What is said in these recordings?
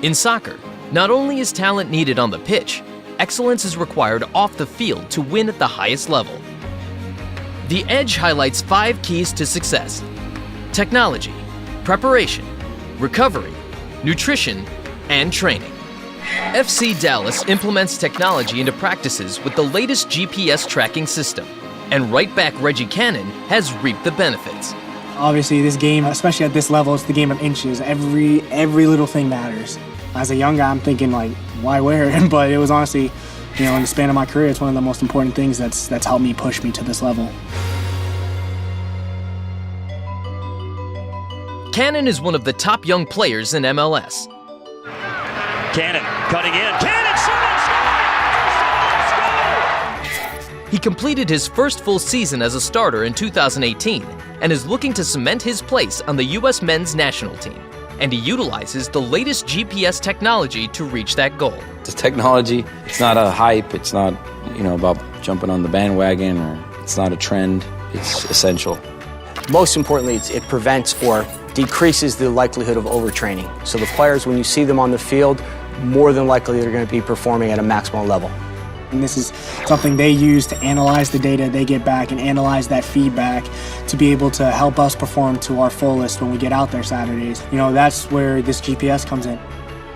In soccer, not only is talent needed on the pitch, excellence is required off the field to win at the highest level. The Edge highlights 5 keys to success: technology, preparation, recovery, nutrition, and training. FC Dallas implements technology into practices with the latest GPS tracking system, and right back Reggie Cannon has reaped the benefits. Obviously, this game, especially at this level, it's the game of inches. Every little thing matters. As a young guy, I'm thinking, like, why wear it? But it was honestly, in the span of my career, it's one of the most important things that's helped me push me to this level. Cannon is one of the top young players in MLS. Cannon cutting in. Cannon shooting! He completed his first full season as a starter in 2018 and is looking to cement his place on the U.S. men's national team. And he utilizes the latest GPS technology to reach that goal. It's technology. It's not a hype. It's not, about jumping on the bandwagon, or it's not a trend. It's essential. Most importantly, it prevents or decreases the likelihood of overtraining. So the players, when you see them on the field, more than likely they're going to be performing at a maximal level. And this is something they use to analyze the data they get back and analyze that feedback to be able to help us perform to our fullest when we get out there Saturdays. That's where this GPS comes in.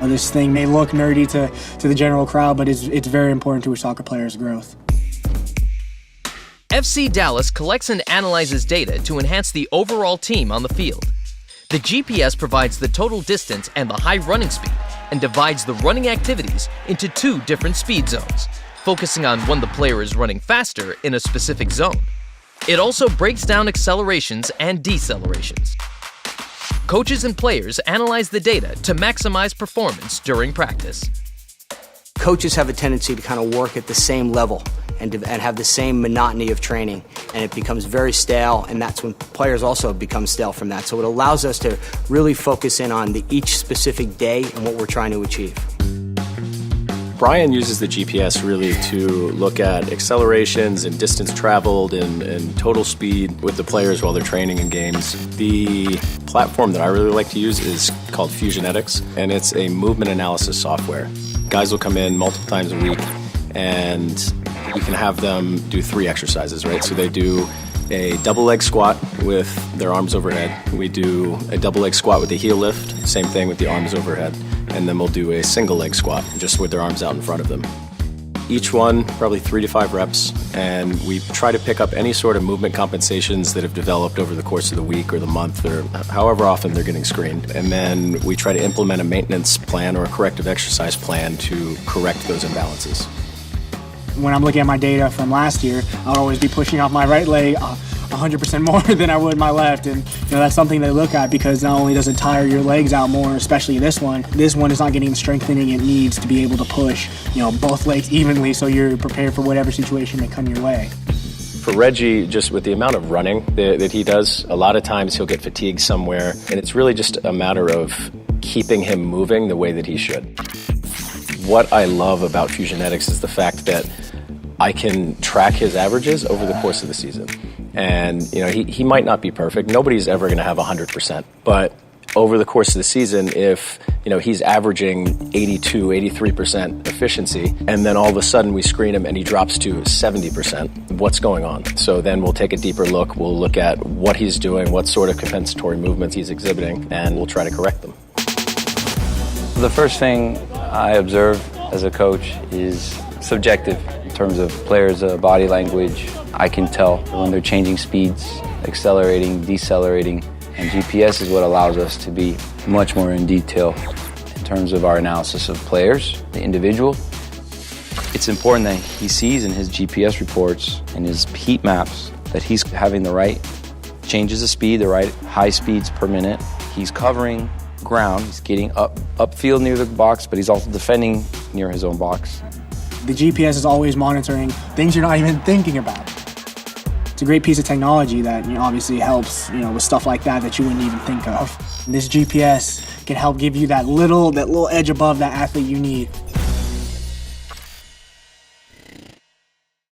This thing may look nerdy to the general crowd, but it's very important to a soccer player's growth. FC Dallas collects and analyzes data to enhance the overall team on the field. The GPS provides the total distance and the high running speed, and divides the running activities into 2 different speed zones, focusing on when the player is running faster in a specific zone. It also breaks down accelerations and decelerations. Coaches and players analyze the data to maximize performance during practice. Coaches have a tendency to kind of work at the same level and have the same monotony of training, and it becomes very stale, and that's when players also become stale from that. So it allows us to really focus in on each specific day and what we're trying to achieve. Brian uses the GPS really to look at accelerations and distance traveled and total speed with the players while they're training in games. The platform that I really like to use is called Fusionetics, and it's a movement analysis software. Guys will come in multiple times a week, and we can have them do 3 exercises, right? So they do a double leg squat with their arms overhead. We do a double leg squat with a heel lift, same thing with the arms overhead. And then we'll do a single leg squat just with their arms out in front of them. Each one, probably 3 to 5 reps, and we try to pick up any sort of movement compensations that have developed over the course of the week or the month or however often they're getting screened. And then we try to implement a maintenance plan or a corrective exercise plan to correct those imbalances. When I'm looking at my data from last year, I would always be pushing off my right leg 100% more than I would my left, and that's something they look at because not only does it tire your legs out more, especially this one is not getting the strengthening it needs to be able to push both legs evenly so you're prepared for whatever situation may come your way. For Reggie, just with the amount of running that he does, a lot of times he'll get fatigued somewhere, and it's really just a matter of keeping him moving the way that he should. What I love about Fusionetics is the fact that I can track his averages over the course of the season. And, he might not be perfect. Nobody's ever going to have 100%. But over the course of the season, if, he's averaging 82, 83% efficiency, and then all of a sudden we screen him and he drops to 70%, what's going on? So then we'll take a deeper look. We'll look at what he's doing, what sort of compensatory movements he's exhibiting, and we'll try to correct them. The first thing I observe as a coach is subjective. In terms of players' body language, I can tell when they're changing speeds, accelerating, decelerating, and GPS is what allows us to be much more in detail in terms of our analysis of players, the individual. It's important that he sees in his GPS reports and his heat maps that he's having the right changes of speed, the right high speeds per minute. He's covering ground, he's getting upfield near the box, but he's also defending near his own box. The GPS is always monitoring things you're not even thinking about. It's a great piece of technology that obviously helps with stuff like that you wouldn't even think of. And this GPS can help give you that little edge above that athlete you need.